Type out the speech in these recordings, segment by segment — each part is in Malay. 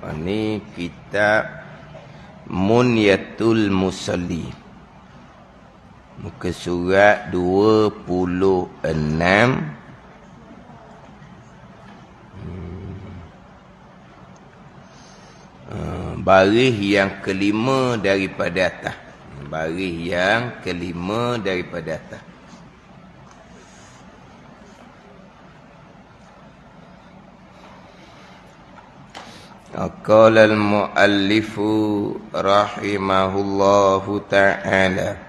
Ini kitab Munyatul Musalli, muka surat 26. Baris yang kelima daripada atas. Baris yang kelima daripada atas. Qala al-muallifu rahimahullahu ta'ala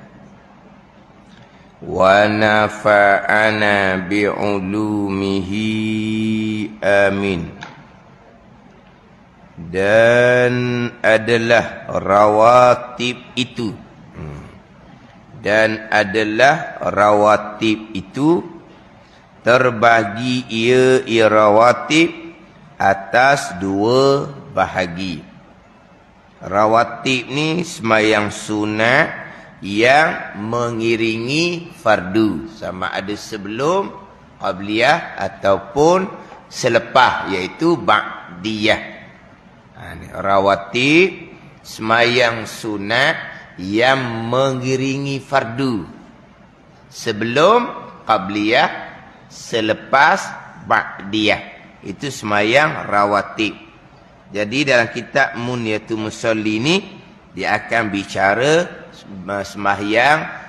wa nafa'ana bi'ulumihi amin. Dan adalah rawatib itu, dan adalah rawatib itu terbagi ia rawatib atas dua bahagi. Rawatib ni sembahyang sunat yang mengiringi fardu, sama ada sebelum qabliyah ataupun selepas, iaitu ba'diyah. Rawatib sembahyang sunat yang mengiringi fardu, sebelum qabliyah, selepas ba'diyah. Itu sembahyang rawatib. Jadi dalam kitab Munyatul Musalli ni dia akan bicara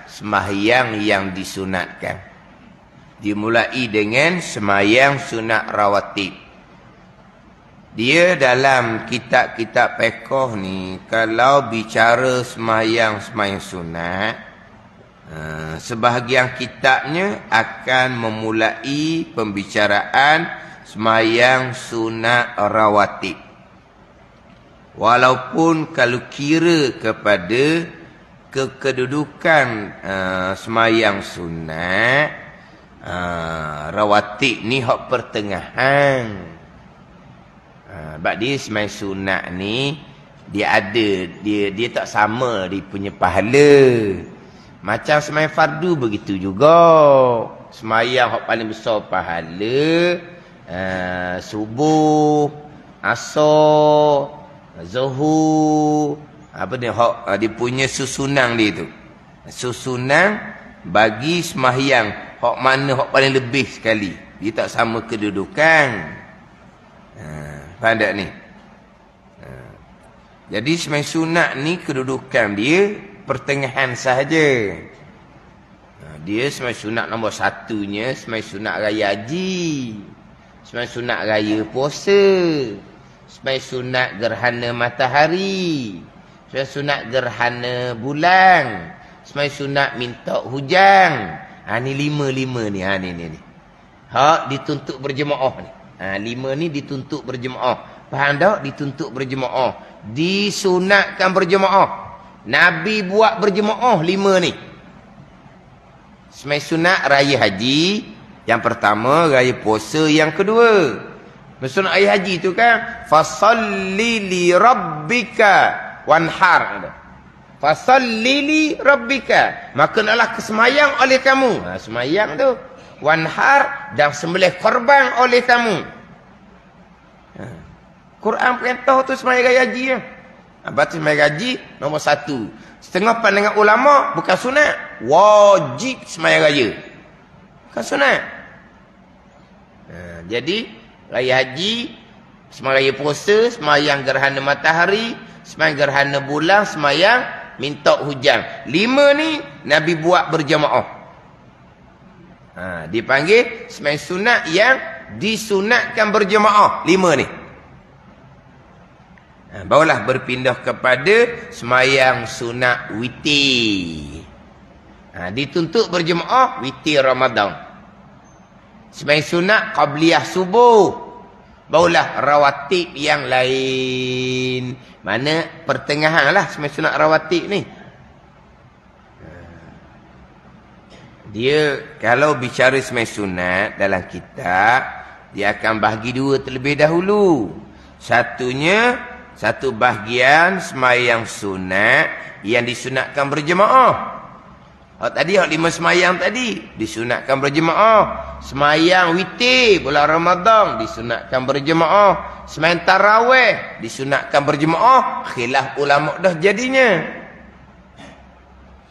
sembahyang yang disunatkan. Dimulai dengan sembahyang sunat rawatib. Dia dalam kitab-kitab fiqh ni, kalau bicara sembahyang sunat, sebahagian kitabnya akan memulai pembicaraan sembahyang sunat rawatib. Walaupun kalau kira kepada kedudukan sembahyang sunat, rawatib ni hak pertengahan. Sebab dia sembahyang sunat ni dia tak sama dia punya pahala. Macam sembahyang fardu begitu juga. Sembahyang hak paling besar pahala, subuh, asar, zuhur, dia punya susunan dia tu. Susunan bagi sembahyang hak mana hak paling lebih sekali. Dia tak sama kedudukan. Faham tak ni? Jadi sembahyang sunat ni kedudukan dia pertengahan sahaja. Dia sembahyang sunat nombor satunya sembahyang sunat raya haji, sembahyang sunat raya puasa, sembahyang sunat gerhana matahari, sembahyang sunat gerhana bulan, sembahyang sunat minta hujan. Ni lima ni. Ni. Hak dituntut berjemaah ni. 5 ni dituntut berjemaah. Faham tak? Dituntut berjemaah. Disunatkan berjemaah. Nabi buat berjemaah 5 ni. Sembahyang sunat raya haji yang pertama, raya puasa yang kedua. Sunat raya haji tu kan, fasalli li rabbika wanhar. Fasalli li rabbika, maka naklah kesemayang oleh kamu. Semayang tu. Wanhar, dan sembelih korban oleh kamu. Quran perintah tu sembahyang raya haji ya. Batas sembahyang haji nombor 1. Setengah pandangan ulama bukan sunat, wajib sembahyang raya. Bukan sunat. Jadi raya haji, sembahyang raya puasa, sembahyang gerhana matahari, sembahyang gerhana bulan, sembahyang minta hujan. 5 ni Nabi buat berjamaah. Dipanggil sembahyang sunat yang disunatkan berjemaah. 5 ni. Barulah berpindah kepada sembahyang sunat witir. Dituntut berjemaah witir Ramadan. Sembahyang sunat qabliyah subuh. Barulah rawatib yang lain. Mana pertengahan lah sembahyang sunat rawatib ni. Dia kalau bicara sembahyang sunat dalam kitab, dia akan bahagi 2 terlebih dahulu. Satu bahagian sembahyang sunat yang disunatkan berjemaah. Tadi 5 semayang tadi disunatkan berjemaah. Semayang witir bulan Ramadan disunatkan berjemaah. Semayang tarawih disunatkan berjemaah. Khilaf ulama dah jadinya.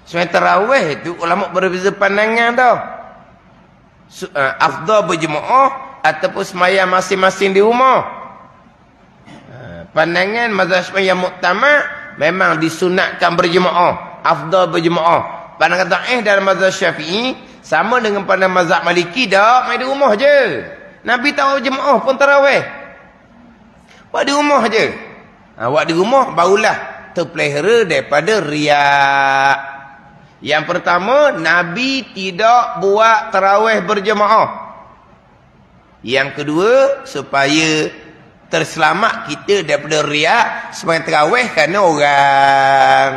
Semayang tarawih itu ulama berbeza pandangan dah. Afdal berjemaah ataupun semayang masing-masing di rumah. Pandangan mazhab yang muktamad memang disunatkan berjemaah, afdal berjemaah. Pandangan dhaif dalam mazhab Syafi'i sama dengan pandangan mazhab Maliki, dak main di rumah je. Nabi tahu berjemaah pun tarawih. Buat di rumah je. Buat di rumah barulah terpelihara daripada riak. Yang pertama, Nabi tidak buat tarawih berjemaah. Yang kedua, supaya terselamat kita daripada riak sebagai tarawih kerana orang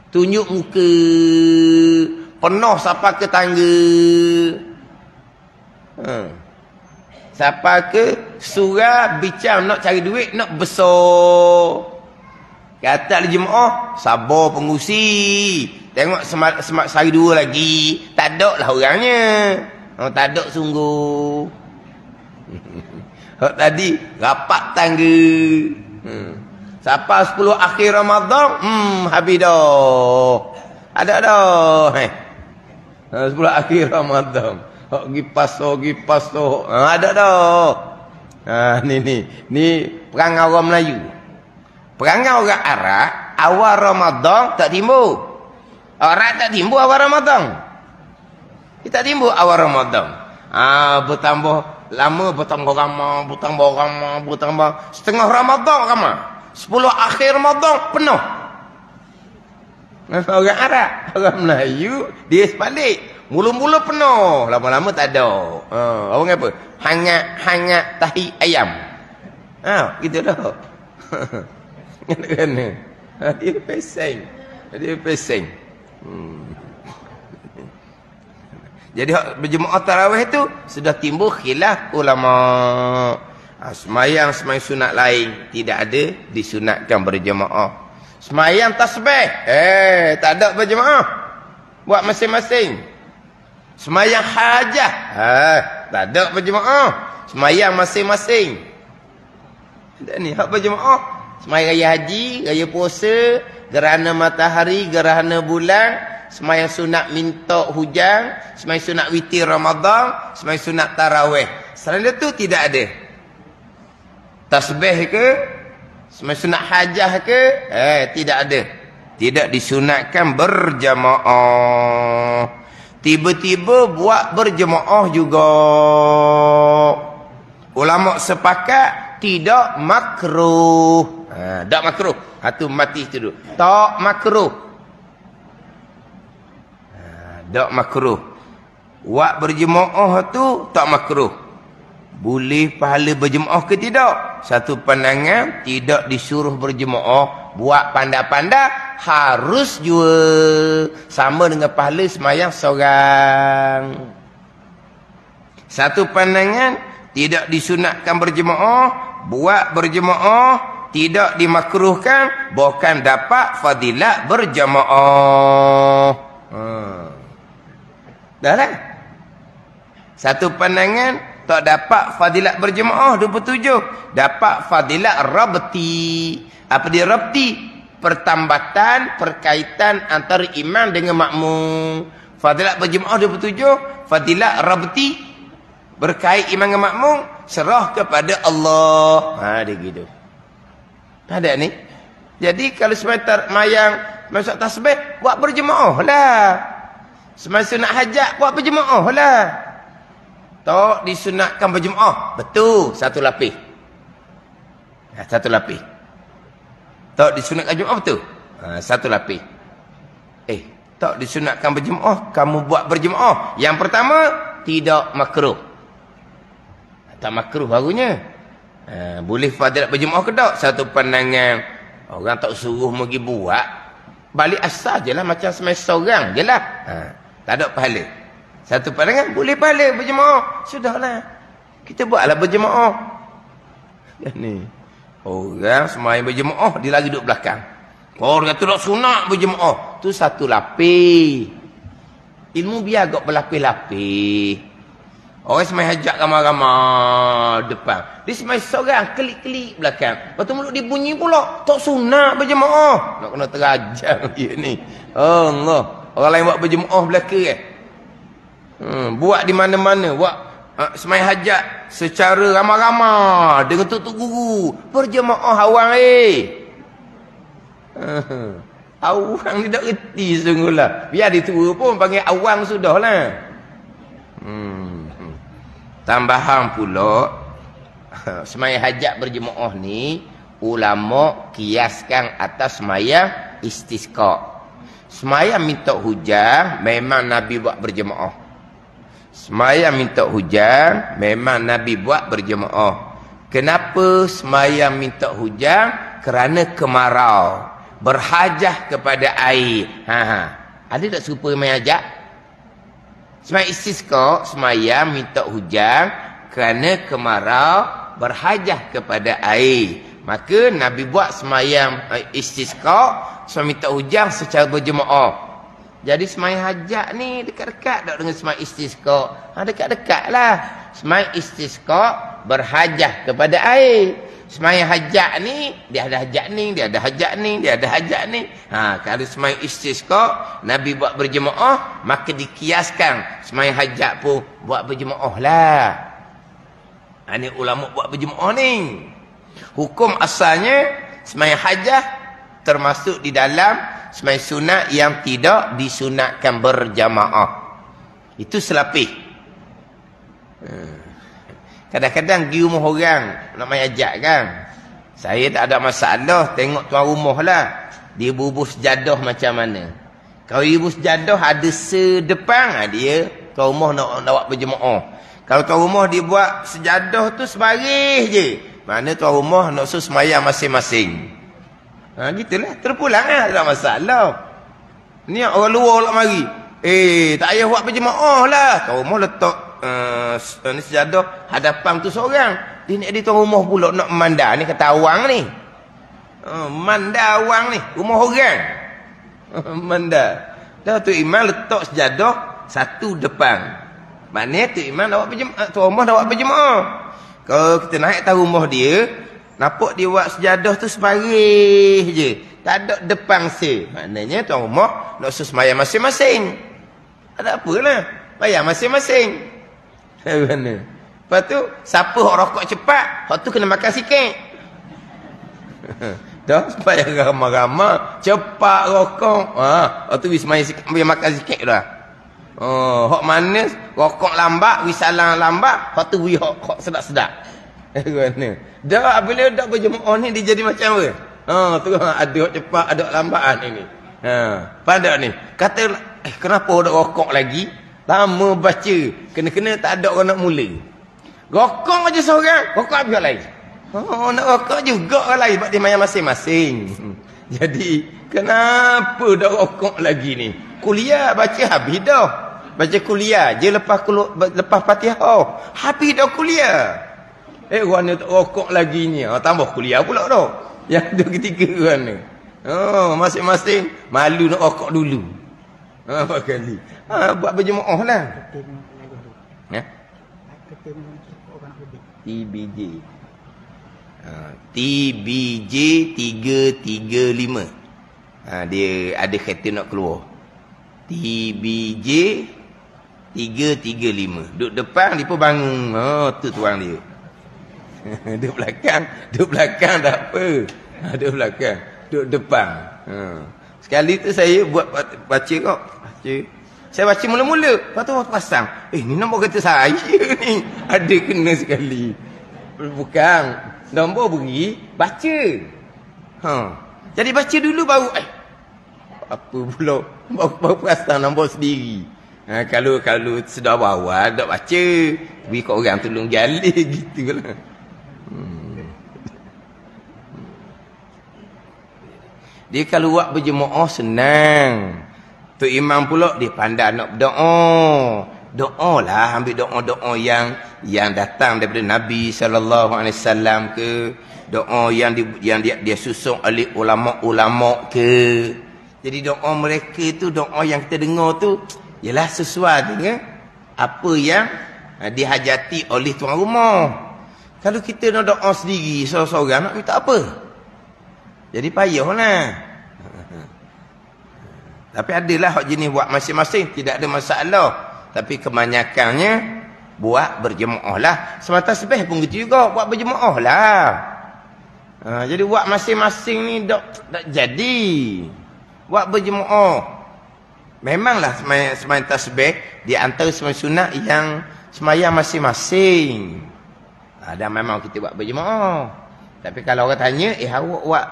tunjuk muka penuh sampai ke tangga, sampai ke surah bincang nak cari duit, nak besar. Kata jemaah sabar pengusi, tengok semak sehari 2 lagi tak ada lah orangnya. Tak ada sungguh. Tadi rapat tangga. Sampai 10 akhir Ramadan, habis dah. Ada dah. 10 akhir Ramadan. Pergi pasar. Ada dah. Ni perangai orang Melayu. Perangai orang Arab, awal Ramadan tak timbul. Orang tak timbul awal Ramadan. Kita timbul awal Ramadan. Bertambah lama, bertambah ramah. Setengah Ramadan ramah. 10 akhir Ramadan penuh. Orang Arab, orang Melayu, dia sebalik. Mula-mula penuh, lama-lama tak ada. Orang apa? Hangat tahi ayam. Gitu dah. Kena. Dia peseng. Jadi berjemaah tarawih itu sudah timbul khilaf ulama. Semayang sunat lain tidak ada disunatkan berjemaah. Semayang tasbih tak ada berjemaah, buat masing-masing. Semayang hajah tak ada berjemaah, semayang masing-masing. Dan ni hak berjemaah. Semayang raya haji, raya puasa, gerhana matahari, gerhana bulan, semayang sunat minta hujan, semayang sunat witir Ramadan, semayang sunat tarawih. Selain itu tidak ada. Tasbih ke, semayang sunat hajah ke, tidak ada. Tidak disunatkan berjamaah. Tiba-tiba buat berjamaah juga. Ulama sepakat tidak makruh. Tak makruh. Hatu mati tu dulu. Tak makruh. Tak makruh. Buat berjemaah tu tak makruh. Boleh pahala berjemaah ke tidak? Satu pandangan tidak disuruh berjemaah. Buat pandai-pandai harus jua. Sama dengan pahala semayang seorang. Satu pandangan tidak disunatkan berjemaah. Buat berjemaah tidak dimakruhkan, bukan dapat fadilat berjamaah. Dah lah. Satu pandangan tak dapat fadilat berjemaah 27, dapat fadilat rabti. Apa dia rabti? Pertambatan, perkaitan antara imam dengan makmum. Fadilat berjemaah 27, fadilat rabti berkait imam dengan makmum serah kepada Allah. Dia gitu. Ada ni. Jadi kalau semayang masuk tasbih, buat berjemaah lah. Semayang sunat hajat, buat berjemaah lah. Tak disunatkan berjemaah. Betul, satu lapis. Satu lapis. Tak disunatkan berjemaah, betul. Satu lapis. Tak disunatkan berjemaah, kamu buat berjemaah. Yang pertama, tidak makruh. Tak makruh barunya. Boleh fadilat berjemaah ke tak? Satu pandangan. Orang tak suruh pergi buat, balik asal je lah, macam semasa orang je lah. Tak ada pahala. Satu pandangan, boleh pahala berjemaah. Sudahlah, kita buatlah berjemaah. Ni orang semayang berjemaah, dia lagi duduk belakang. Orang kata tak sunat berjemaah. tu satu lapis. Ilmu biar agak berlapis-lapis. Orang semai hajat ramai-ramai depan. Dia semai seorang klik-klik belakang. Lepas tu mulut dia bunyi pula. Tak sunat berjemaah. Nak kena terajang dia ni. Allah. Orang lain buat berjemaah belakang buat di mana-mana. Buat semai hajat secara ramai-ramai. Dengan tutup guru. Berjemaah awang awang ni tak reti sungguhlah. Biar dia tua pun panggil awang sudahlah. Tambahan pula semaya hajat berjemaah ni ulama kiaskan atas semaya istisqa. Semaya minta hujan memang Nabi buat berjemaah. Semaya minta hujan memang Nabi buat berjemaah. Kenapa semaya minta hujan? Kerana kemarau, berhajat kepada air. Ada tak serupa semaya hajat? Semaya istisqa, semaya minta hujan kerana kemarau, berhajat kepada air. Maka Nabi buat semaya istisqa, semaya minta hujan secara berjemaah. Jadi semaya hajat ni dekat-dekat tak dengan semaya istisqa? Dekat-dekat lah. Semaya istisqa berhajat kepada air. Semaya hajat ni, dia ada hajat ni, dia ada hajat ni, dia ada hajat ni. Kalau semaya istisqa, Nabi buat berjemaah, maka dikiaskan semaya hajat pun buat berjemaah lah. Ini ulama buat berjemaah ni. Hukum asalnya, semaya hajat termasuk di dalam semaya sunat yang tidak disunatkan berjamaah. Itu selapis. Kadang-kadang di rumah orang nak main hajat kan. Saya tak ada masalah. Tengok tuan rumah lah. Dia bubuh sejadah macam mana. Kalau ibu sejadah ada sedepan, dia tuan rumah nak buat berjemaah. Kalau tuan rumah dia buat sejadah tu sebaris je. Mana tuan rumah nak suruh semayang masing-masing. Gitulah. Terpulang lah. Tak ada masalah. Ni orang luar nak mari. Tak payah buat berjemaah lah. Tuan rumah letak ni sejadah hadapan tu seorang. Dia nak tuan rumah pula nak memandang ni, kata awang ni. Memandang awang ni, rumah orang. Memandang. Dah tu imam letak sejadah satu depan. Maknanya tu imam nak buat berjemaah, tuan rumah nak buat berjemaah. Kalau kita naik atas rumah dia, nampak dia buat sejadah tu sebaris je. Tak ada depan se. Maknanya tuan rumah nak sembahyang masing-masing. Ada apalah. Bayar masing-masing. Mana? Lepas tu, siapa yang rokok cepat, hak tu kena makan sikit. Dah, supaya ramai-ramai, cepat rokok. Hak tu bisa makan sikit dah. Hak mana, rokok lambat, wisalang lambat, hak tu hak sedap-sedap. Mana? Dah, bila dah berjemaah ni, dia jadi macam apa? Tu ada hak cepat, ada hak lambat ni. Pada ni, kata, kenapa ada rokok lagi? Lama baca. Kena-kena tak ada orang nak mula. Rokok aja seorang. Rokok habis orang lain. Nak rokok juga orang lain. Sebab dia main masing-masing. Jadi, kenapa dah rokok lagi ni? Kuliah baca habis dah. Baca kuliah je lepas Fatihah. Habis dah kuliah. Orang ni tak rokok lagi ni. Tambah kuliah pula dah. Yang dua ketiga orang ni. Masing-masing malu nak rokok dulu. Apa kali? Buat berjemaah lah. TBJ. TBJ 335. Dia ada kereta nak keluar. TBJ 335. Duduk depan, dia pun bangun. Tu tuang dia. Duduk belakang tak apa. Duduk belakang. Duduk depan. Sekali tu saya buat baca kok. Saya baca mula-mula. Lepas tu pasang. Ni nombor kereta saya ni. Ada kena sekali. Bukan. Nombor beri. Baca. Jadi baca dulu baru. Apa pula. Baru pasang nombor sendiri. Kalau sudah bawah. Tak baca. Beri kat orang tolong gali. Gitu lah. Dia kalau buat berjemaah senang. Tu imam pula dia pandai nak berdoa. Doa lah, ambil doa-doa yang datang daripada Nabi SAW ke, doa yang dia susung oleh ulama-ulama ke. Jadi doa mereka tu, doa yang kita dengar tu, ialah sesuai dengan apa yang dihajati oleh tuan rumah. Kalau kita nak doa sendiri, seorang-seorang nak minta apa? Jadi payahlah. Tapi adalah hak jenis buat masing-masing, tidak ada masalah. Tapi kebanyakannya buat berjemaah lah. Semata tasbih pun gitu juga, buat berjemaah lah. Jadi buat masing-masing ni tak jadi. Buat berjemaah. Memanglah semayang tasbih di antara semayang sunat yang semayang masing-masing. Dan memang kita buat berjemaah. Tapi kalau orang tanya, awak buat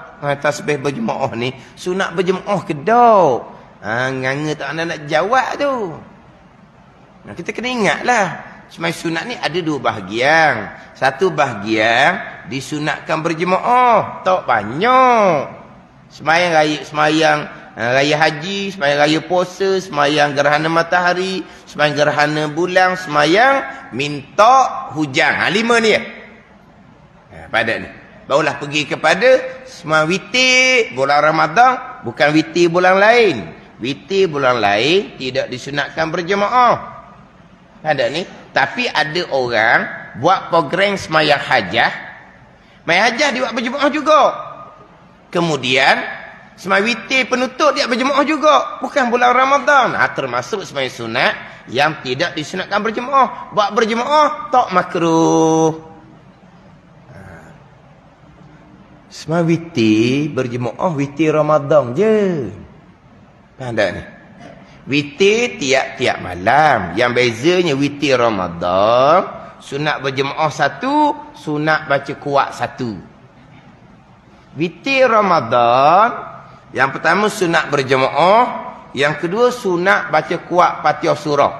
tasbih berjemaah ni sunat berjemaah ke tak? Nganga tak nak jawab tu. Kita kena ingatlah, semayang sunat ni ada dua bahagian. Satu bahagian disunatkan berjemaah, tak banyak. Semayang raya haji, semayang raya puasa, semayang gerhana matahari, semayang gerhana bulan, semayang minta hujan. 5 ni ya. Pada ni. Barulah pergi kepada semayang witir bulan Ramadan, bukan witir bulan lain. Witir bulan lain tidak disunatkan berjemaah. Ada ni. Tapi ada orang buat program semayang hajah. Semayang hajah dia buat berjemaah juga. Kemudian semayang witir penutup dia berjemaah juga. Bukan bulan Ramadan. Termasuk semayang sunat yang tidak disunatkan berjemaah. Buat berjemaah tak makruh. Semayang witir berjemaah witir Ramadan je. Ada ni. Witir tiap-tiap malam. Yang bezanya witir Ramadan, sunat berjemaah satu, sunat baca kuat satu. Witir Ramadan, yang pertama sunat berjemaah, yang kedua sunat baca kuat Fatihah surah.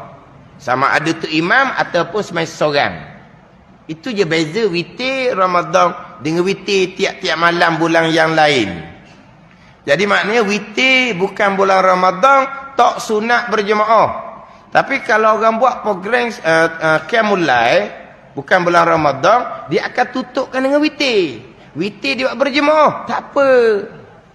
Sama ada tu imam ataupun semayang seorang. Itu je beza witir Ramadan dengan witir tiap-tiap malam bulan yang lain. Jadi maknanya witir bukan bulan Ramadan tak sunat berjemaah. Tapi kalau orang buat program Qiyamul Lail bukan bulan Ramadan, dia akan tutupkan dengan witir. Witir dia buat berjemaah, tak apa.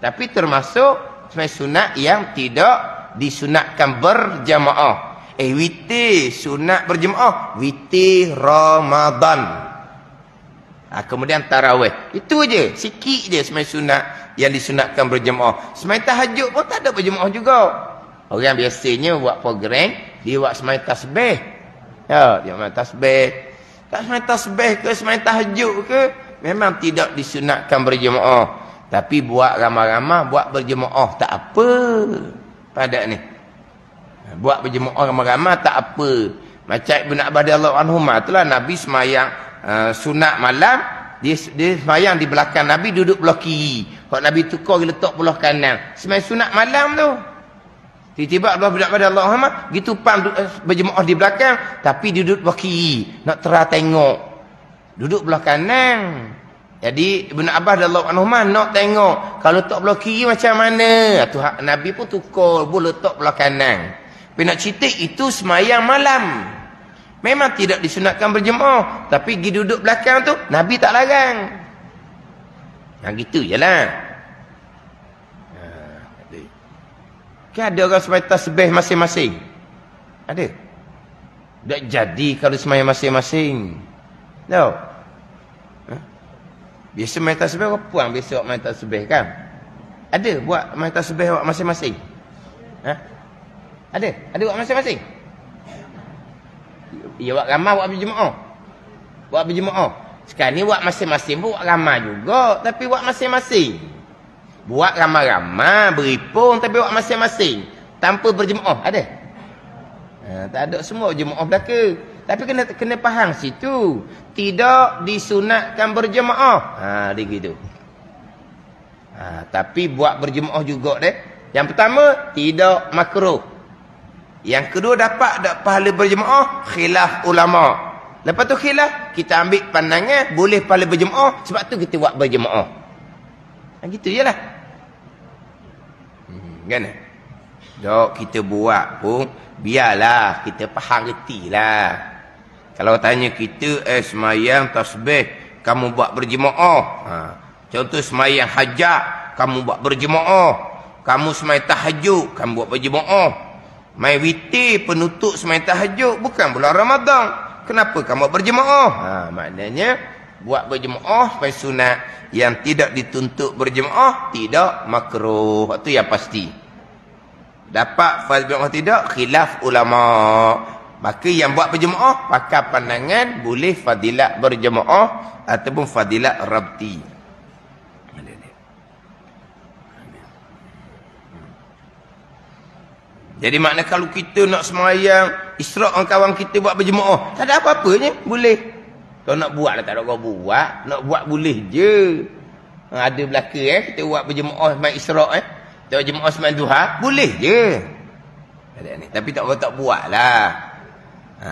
Tapi termasuk semayang sunat yang tidak disunatkan berjemaah. Witir sunat berjemaah, witir Ramadan. Kemudian tarawih. Itu je, sikit je semayang sunat yang disunatkan berjemaah. Semayang tahajud pun tak ada berjemaah juga. Orang biasanya buat program, dia buat semayang tasbih. Ya, dia semayang tasbih. Tak semayang tasbih ke semayang tahajud ke, memang tidak disunatkan berjemaah. Tapi buat ramai-ramai, buat berjemaah tak apa. Pada ni. Buat berjemaah ramai-ramai tak apa. Macam Ibn Abbas radhiyallahu anhuma itulah Nabi semayang sunat malam, dia semayang di belakang Nabi, duduk belah kiri. Kalau Nabi tukar dia letak belah kanan. Semayang sunat malam tu. Tiba-tiba Ibn Abbas radhiyallahu anhuma gitu berjemaah di belakang, tapi duduk belah kiri, nak terang tengok. Duduk belah kanan. Jadi Ibn Abbas radhiyallahu anhuma nak tengok kalau letak belah kiri macam mana. Nabi pun tukar, boleh letak belah kanan. Tapi nak cerita itu semayang malam. Memang tidak disunatkan berjemaah. Tapi pergi duduk belakang tu, Nabi tak larang. Yang gitu je lah. Kan ada orang semayang tasbih masing-masing? Ada? Tak jadi kalau semayang masing-masing. Tahu? Biasa main tasbih orang puang biasa main tasbih kan? Ada buat main tasbih awak masing-masing? Ada? Ada buat masing-masing? Ya buat ramai buat berjemaah. Buat berjemaah. Sekarang ni buat masing-masing pun buat ramai juga, tapi buat masing-masing. Buat ramai-ramai beripung tapi buat masing-masing tanpa berjemaah. Ada? Tak ada semua jemaah belaka. Tapi kena faham situ. Tidak disunatkan berjemaah. Dia gitu. Tapi buat berjemaah juga deh. Yang pertama, tidak makruh. Yang kedua, dapat pahala berjemaah, khilaf ulama. Lepas tu khilaf, kita ambil pandangan boleh pahala berjemaah, sebab tu kita buat berjemaah. Gitu je lah. Kan? Dok kita buat pun biarlah kita faham retilah. Kalau tanya kita semayang tasbih kamu buat berjemaah. Contoh semayang hajat kamu buat berjemaah. Kamu semai tahajud, kamu buat berjemaah. Mai witir penutup semai tahajud, bukan bulan Ramadan. Kenapa kamu berjemaah? Maknanya buat berjemaah pai sunat yang tidak dituntut berjemaah tidak makruh. Itu yang pasti. Dapat fardhu berjemaah tidak khilaf ulama. Maka yang buat berjemaah pakai pandangan boleh fadilat berjemaah ataupun fadilat rabti. Jadi makna kalau kita nak semayang Isra' dengan kawan kita buat berjemaah, tak ada apa-apanya, boleh. Kalau nak buat lah tak ada kau buat, nak buat boleh je. Ada belaka kita buat berjemaah semayang Isra' kita buat jemaah semayang duha, boleh je. Tapi tak buat lah.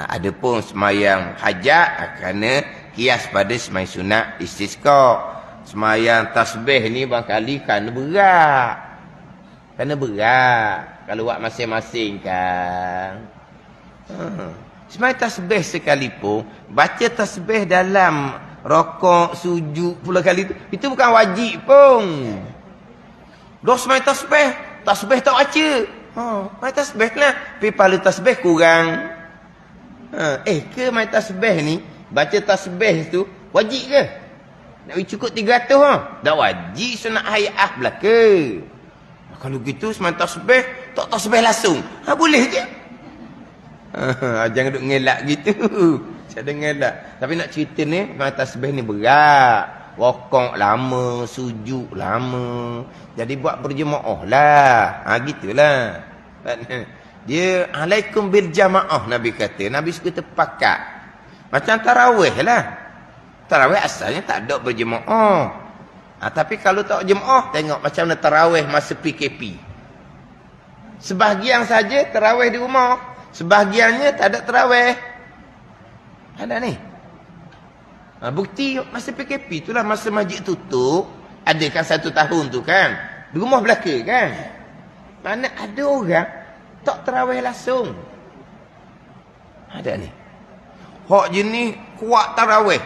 Ada pun semayang hajat kerana kias pada semayang sunat istisqa. Semayang tasbih ni barangkali kerana berat. Kerana berat. Kalau buat masing-masing kan. Semayang tasbih sekalipun, baca tasbih dalam rokok, sujud pula kali itu bukan wajib pun. Dah semayang tasbih, tasbih tak baca. Main tasbih lah. Tapi pahala tasbih kurang. Ke main tasbih ni, baca tasbih tu, wajib ke? Nak cukup 300 Tak wajib sunat hayat belaka. Kalau gitu semayang tasbih, tak tasbih langsung. Boleh je. Jangan duk ngelak gitu. Saya ada ngelak. Tapi nak cerita ni, semayang tasbih ni berat. Rokok lama, sujud lama. Jadi buat berjemaah lah. Gitulah. Dia alaikum bil jamaah Nabi kata. Nabi suka terpakat. Macam tarawih lah. Tarawih asalnya tak ada berjemaah. Tapi kalau tak jemaah, tengok macam mana tarawih masa PKP. Sebahagian saja tarawih di rumah. Sebahagiannya tak ada tarawih. Ada ni. Bukti masa PKP itulah masa masjid tutup. Ada kan 1 tahun tu kan. Di rumah belaka kan. Mana ada orang tak tarawih langsung. Ada ni. Hak jenis kuat tarawih.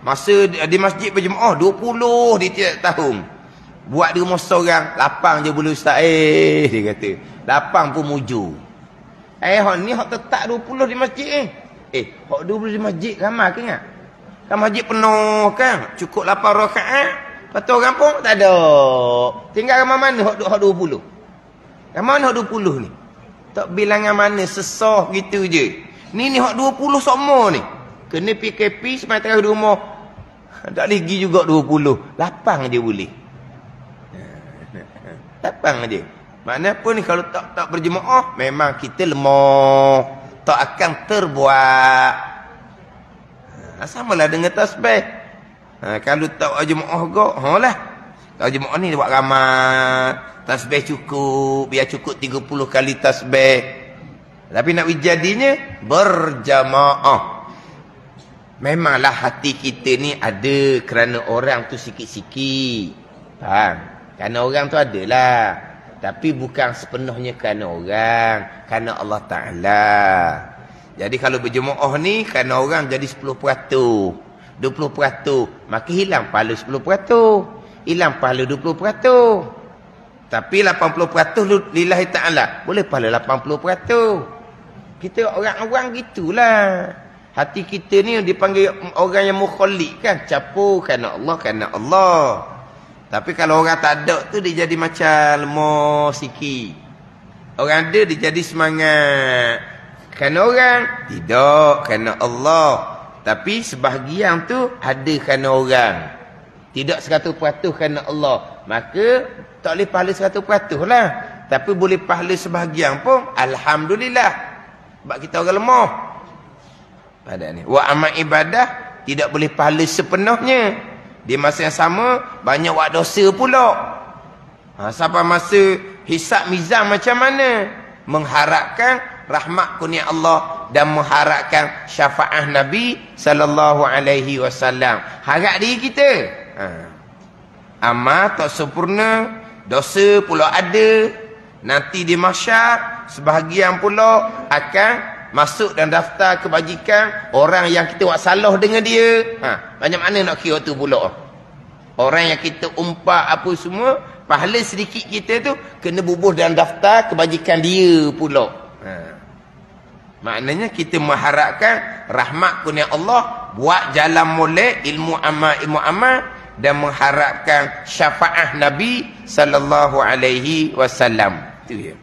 Masa di masjid berjemaah 20 di tiap tahun. Buat di rumah seorang 8 je boleh ustaz. Dia kata 8 pun mujur. Hak ni hak tetap 20 di masjid hak 20 di masjid ramai ke ingat? Kan masjid penuh kan. Cukup 8 rakaat. Lepas tu orang pun tak ada. Tinggal ramai mana hak 20? Ramai mana hak 20 ni? Tak bilangan mana sesah gitu je. Ni hak 20 semua ni. Kena PKP sampai tengah di rumah. Tak boleh pergi juga 20. Lapang je boleh. Lapang je. Makna pun ni kalau tak berjemaah, memang kita lemah. Tak akan terbuat. Samalah dengan tasbih. Kalau tak berjemaah juga, lah. Kalau jemaah ni buat ramai. Tasbih cukup. Biar cukup 30 kali tasbih. Tapi nak jadinya berjamaah. Memanglah hati kita ni ada kerana orang tu sikit-sikit. Faham? Kerana orang tu adalah. Tapi bukan sepenuhnya kerana orang. Kerana Allah Ta'ala. Jadi kalau berjemaah ni kerana orang jadi 10%. 20%. Maka hilang pahala 10%. Hilang pahala 20%. Tapi 80% lillahi ta'ala. Boleh pahala 80%. Kita orang-orang gitulah. Hati kita ni dipanggil orang yang mukhallik kan. Capur kerana Allah. Tapi kalau orang tak ada tu dia jadi macam lemah sikit. Orang ada dia jadi semangat. Kerana orang? Tidak. Kerana Allah. Tapi sebahagian tu ada kerana orang. Tidak 100% kerana Allah. Maka tak boleh pahala 100% lah. Tapi boleh pahala sebahagian pun. Alhamdulillah. Sebab kita orang lemah. Pada ni. Wa amal ibadah tidak boleh pahala sepenuhnya. Di masa yang sama banyak buat dosa pula. Sampai masa hisab mizan macam mana? Mengharapkan rahmat kurnia Allah dan mengharapkan syafaat Nabi sallallahu alaihi wasallam. Harap diri kita. Amal tak sempurna, dosa pula ada. Nanti di mahsyar sebahagian pula akan masuk dan daftar kebajikan orang yang kita buat salah dengan dia. Macam mana nak kira tu pula? Orang yang kita umpat apa semua, Pahala sedikit kita tu kena bubuh dalam daftar kebajikan dia pula. Maknanya kita mengharapkan rahmat kurnia Allah, buat jalan molek ilmu amal dan mengharapkan syafaat Nabi sallallahu alaihi wasallam. Itu dia.